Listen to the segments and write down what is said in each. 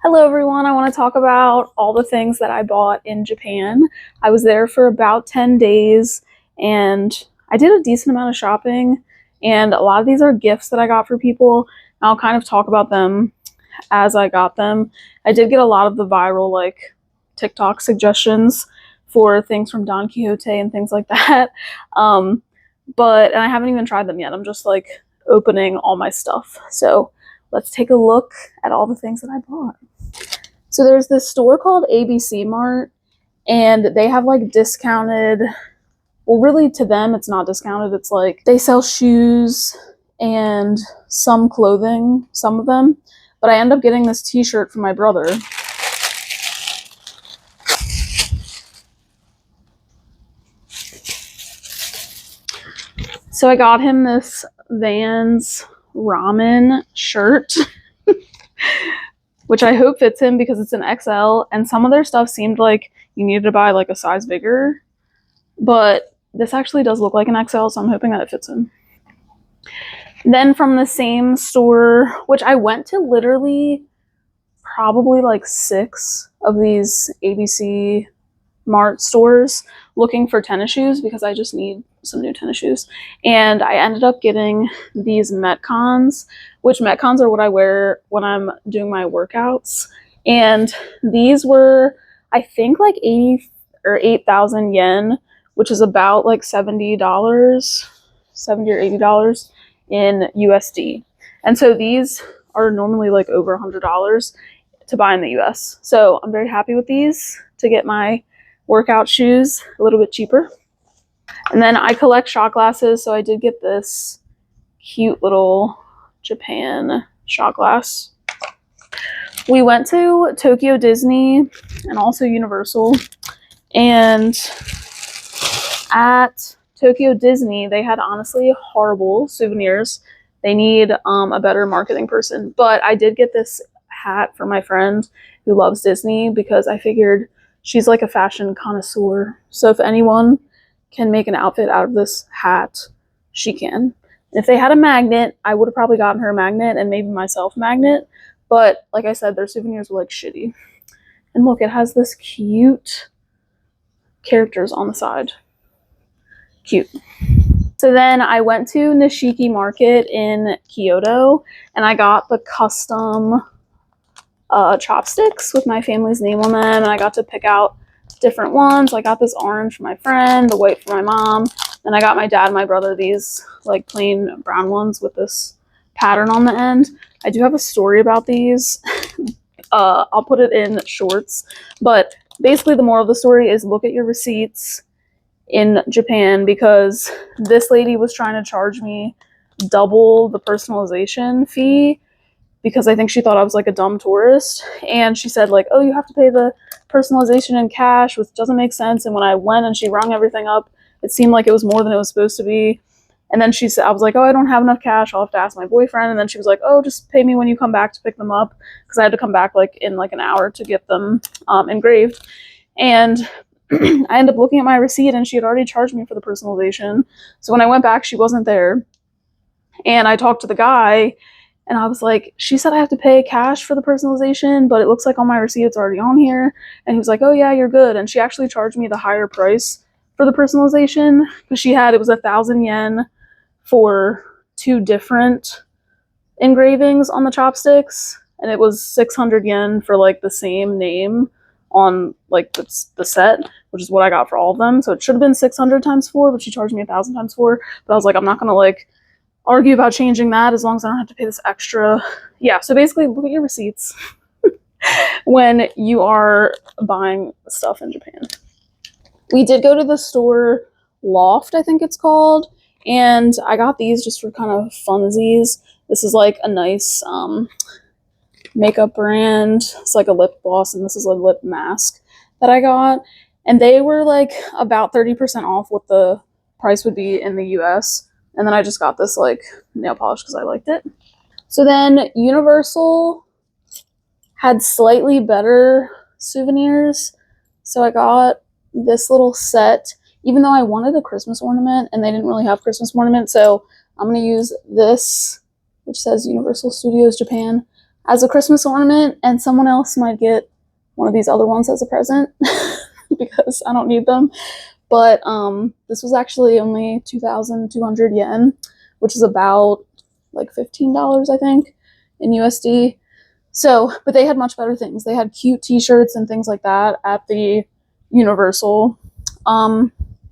Hello everyone, I want to talk about all the things that I bought in Japan. I was there for about 10 days and I did a decent amount of shopping, and a lot of these are gifts that I got for people. I'll kind of talk about them as I got them. I did get a lot of the viral TikTok suggestions for things from Don Quixote and things like that. Um, and I haven't even tried them yet. I'm just opening all my stuff. So let's take a look at all the things that I bought. So there's this store called ABC Mart, and they have discounted, well, really to them it's not discounted. It's they sell shoes and some clothing, some of them. But I end up getting this t-shirt for my brother. So I got him this Vans ramen shirt, which I hope fits him because it's an XL, and some of their stuff seemed like you needed to buy a size bigger, but this actually does look like an XL, so I'm hoping that it fits him. Then from the same store, which I went to literally probably 6 of these ABC Mart stores looking for tennis shoes because I just need some new tennis shoes. And I ended up getting these Metcons, which Metcons are what I wear when I'm doing my workouts. And these were, I think, 80 or 8,000 yen, which is about $70 or $80 in USD. And so these are normally over $100 to buy in the US. So I'm very happy with these to get my workout shoes a little bit cheaper. And then I collect shot glasses, so I did get this cute little Japan shot glass. We went to Tokyo Disney and also Universal, and at Tokyo Disney they had honestly horrible souvenirs. They need a better marketing person, but I did get this hat for my friend who loves Disney because I figured she's a fashion connoisseur. So if anyone can make an outfit out of this hat, she can. If they had a magnet, I would have probably gotten her a magnet and maybe myself a magnet. But like I said, their souvenirs were shitty. And look, it has this cute characters on the side. Cute. So then I went to Nishiki Market in Kyoto, and I got the custom chopsticks with my family's name on them, and I got to pick out different ones. I got this orange for my friend, the white for my mom, and I got my dad and my brother these plain brown ones with this pattern on the end. I do have a story about these. I'll put it in shorts, but basically the moral of the story is look at your receipts in Japan, because this lady was trying to charge me double the personalization fee because I think she thought I was a dumb tourist. And she said oh, you have to pay the personalization in cash, which doesn't make sense. And when I went and she rung everything up, it seemed like it was more than it was supposed to be. And then she said, I was oh, I don't have enough cash, I'll have to ask my boyfriend. And then she was oh, just pay me when you come back to pick them up, because I had to come back in an hour to get them engraved. And I ended up looking at my receipt and she had already charged me for the personalization. So when I went back, she wasn't there. And I talked to the guy and I was she said I have to pay cash for the personalization, but it looks like on my receipt it's already on here. And he was oh yeah, you're good. And she actually charged me the higher price for the personalization because it was 1,000 yen for 2 different engravings on the chopsticks, and it was 600 yen for the same name on the set, which is what I got for all of them. So it should have been 600 times 4, but she charged me 1,000 times 4. But I was I'm not gonna argue about changing that as long as I don't have to pay this extra. Yeah, so basically look at your receipts when you are buying stuff in Japan. We did go to the store Loft, I think it's called, and I got these just for kind of funsies. This is a nice makeup brand. It's a lip gloss, and this is a lip mask that I got, and they were about 30% off what the price would be in the US. And then I just got this nail polish because I liked it. So then Universal had slightly better souvenirs, so I got this little set, even though I wanted a Christmas ornament and they didn't really have Christmas ornament. So I'm gonna use this, which says Universal Studios Japan. as a Christmas ornament, and someone else might get one of these other ones as a present because I don't need them. But this was actually only 2,200 yen, which is about like $15, I think, in USD. So, but they had much better things. They had cute t-shirts and things like that at the Universal,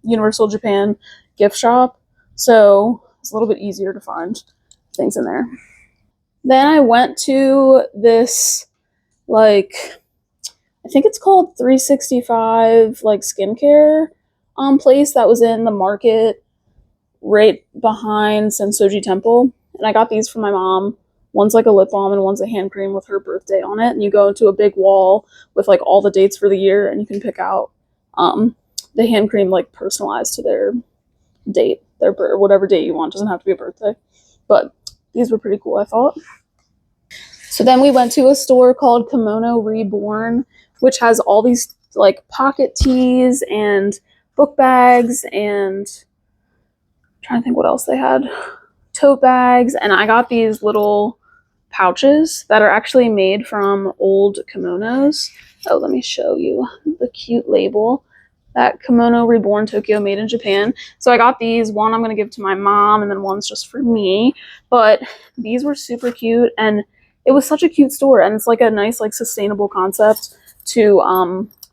Universal Japan gift shop. So it's a little bit easier to find things in there. Then I went to this, like, I think it's called 365 like skincare place that was in the market right behind Senso-ji Temple. And I got these for my mom. One's like a lip balm and one's a hand cream with her birthday on it. And you go into a big wall with like all the dates for the year, and you can pick out the hand cream like personalized to their date, their whatever date you want. It doesn't have to be a birthday. But these were pretty cool, I thought. So then we went to a store called Kimono Reborn, which has all these like pocket tees and book bags, and I'm trying to think what else they had. Tote bags, and I got these little pouches that are actually made from old kimonos. Oh, let me show you the cute label. That Kimono Reborn Tokyo made in Japan. So I got these. One I'm going to give to my mom, and then one's just for me. But these were super cute, and it was such a cute store, and it's like a nice like sustainable concept to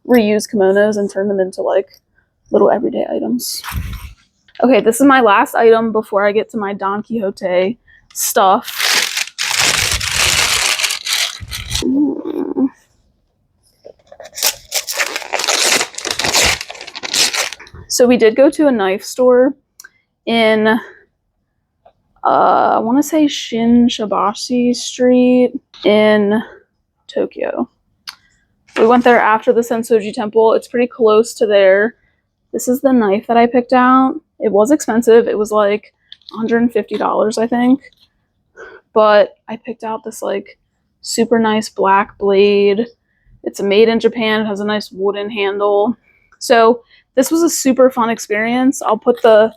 reuse kimonos and turn them into like little everyday items. Okay, this is my last item before I get to my Don Quixote stuff. So we did go to a knife store in, I want to say Kappabashi Street in Tokyo. We went there after the Senso-ji Temple. It's pretty close to there. This is the knife that I picked out. It was expensive. It was like $150, I think. But I picked out this like super nice black blade. It's made in Japan. It has a nice wooden handle. So this was a super fun experience. I'll put the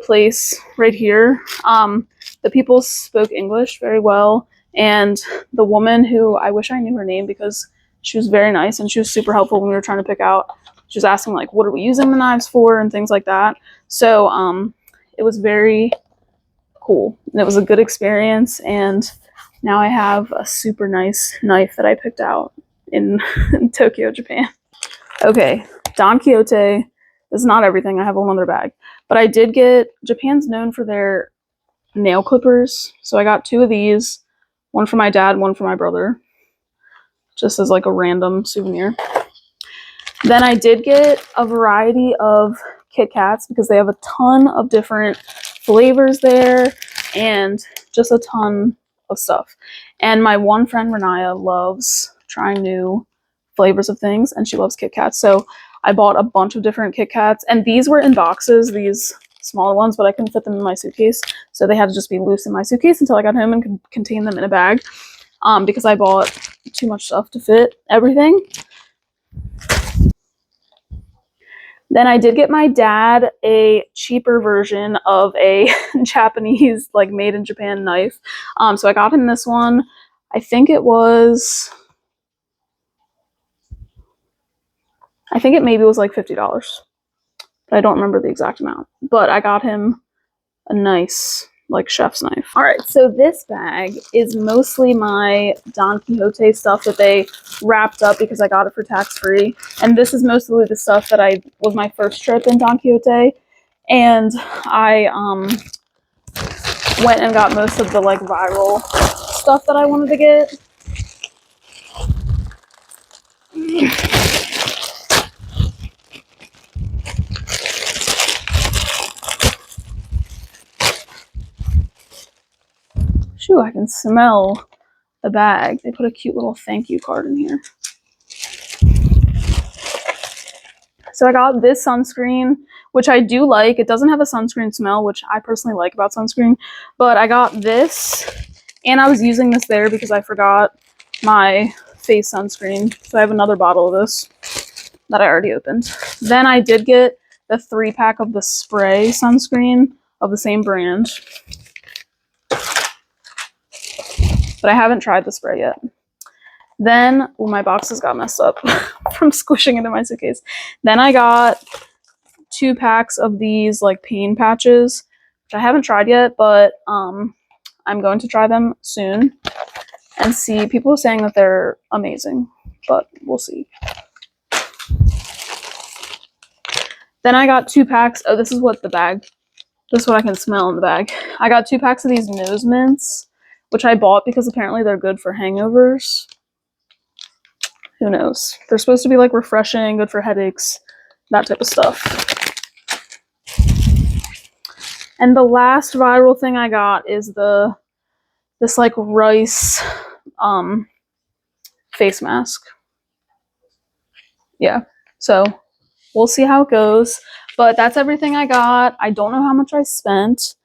place right here. The people spoke English very well, and the woman, who I wish I knew her name because she was very nice and she was super helpful when we were trying to pick out. She was asking like, what are we using the knives for and things like that. So it was very cool, and it was a good experience, and now I have a super nice knife that I picked out in Tokyo, Japan. Okay, Don Quixote is not everything. I have one other bag. But I did get, Japan's known for their nail clippers. So I got 2 of these, one for my dad, one for my brother, just as like a random souvenir. Then I did get a variety of Kit Kats because they have a ton of different flavors there and just a ton of stuff. And my one friend, Renaya, loves trying new flavors of things, and she loves Kit Kats. So I bought a bunch of different Kit Kats, and these were in boxes, these smaller ones, but I couldn't fit them in my suitcase. So they had to just be loose in my suitcase until I got home and could contain them in a bag because I bought too much stuff to fit everything. Then I did get my dad a cheaper version of a Japanese, like made in Japan knife. So I got him this one. I think it maybe was like $50. But I don't remember the exact amount. But I got him a nice, like, chef's knife. All right, so this bag is mostly my Don Quixote stuff that they wrapped up because I got it for tax-free. And this is mostly the stuff that was my first trip in Don Quixote. And I went and got most of the, like, viral stuff that I wanted to get. Shoo, I can smell the bag. They put a cute little thank you card in here. So I got this sunscreen, which I do like. It doesn't have a sunscreen smell, which I personally like about sunscreen. But I got this, and I was using this there because I forgot my face sunscreen. So I have another bottle of this that I already opened. Then I did get the 3-pack of the spray sunscreen of the same brand. but I haven't tried the spray yet. Then, my boxes got messed up from squishing into my suitcase. Then I got 2 packs of these like pain patches, which I haven't tried yet, but I'm going to try them soon and see. People are saying that they're amazing, but we'll see. Then I got 2 packs. Oh, this is what I can smell in the bag. I got 2 packs of these nose mints, which I bought because apparently they're good for hangovers. Who knows? They're supposed to be like refreshing, good for headaches, that type of stuff. And the last viral thing I got is this like rice face mask. Yeah. So we'll see how it goes. But that's everything I got. I don't know how much I spent.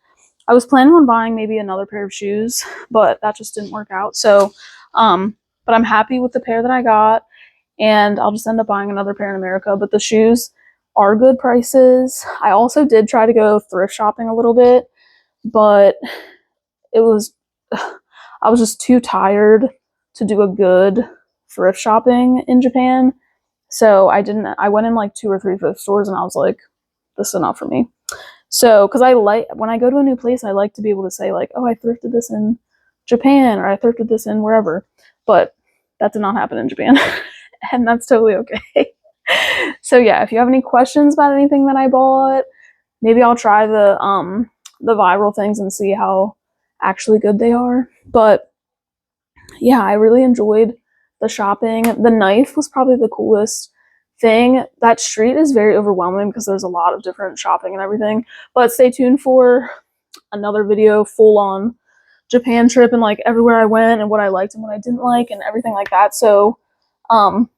I was planning on buying maybe another pair of shoes, but that just didn't work out. So, but I'm happy with the pair that I got, and I'll just end up buying another pair in America. But the shoes are good prices. I also did try to go thrift shopping a little bit, but I was just too tired to do a good thrift shopping in Japan. So I went in like 2 or 3 thrift stores and I was like, this is enough for me. So, because when I go to a new place, I like to be able to say like, oh, I thrifted this in Japan or I thrifted this in wherever. But that did not happen in Japan. And that's totally okay. So yeah, if you have any questions about anything that I bought, maybe I'll try the viral things and see how actually good they are. But yeah, I really enjoyed the shopping. The knife was probably the coolest thing. That street is very overwhelming because there's a lot of different shopping and everything. But stay tuned for another video full on Japan trip and like everywhere I went and what I liked and what I didn't like and everything like that. So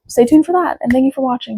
stay tuned for that, and thank you for watching.